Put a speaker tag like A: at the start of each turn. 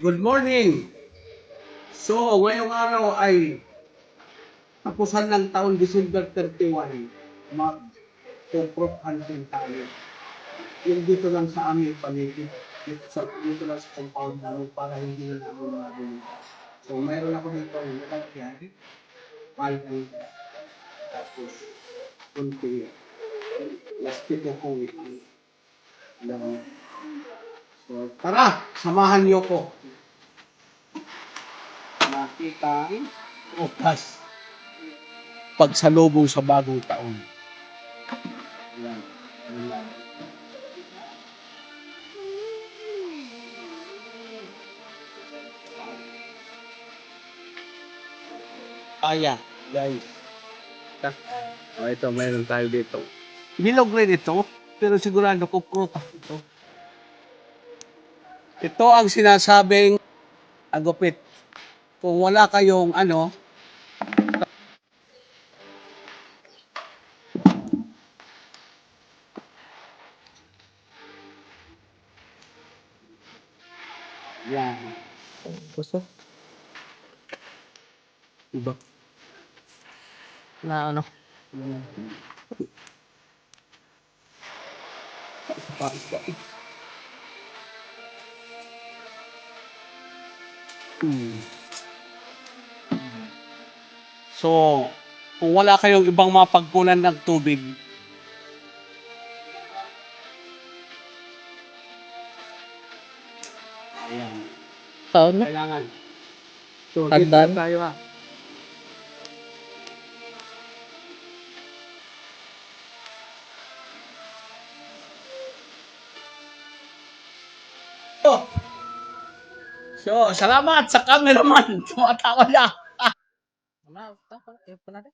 A: Good morning! So, ngayong araw ay tapusan ng taon December 31, mag-fruit hunting tayo. Yung dito lang sa aming paligid, dito lang sa compound namin para hindi na namin mabili. So, mayroon ako dito yung lalakyan, palay, tapos kunti, plastic ako lang. So, tara! Samahan niyo ko. Nakita ang opas pagsalubong sa bagong taon. Yan. Yan. Kaya, guys. Ito, mayroon tayo dito. Bilog rin ito, pero sigurado ko prutas ito. Ito ang sinasabing agupit. Kung wala kayong yan.
B: Gusto?
A: Iba.
B: Na ano?
A: Yan. Isa. Hmm. So, kung wala kayong ibang mapagkunan ng tubig, ayan,
B: Taon na?
A: kailangan. So, dito
B: Tandaan?
A: tayo So, salamat sa cameraman. Tumatawa niya.
B: Wala, tapos. Eh, pala rin.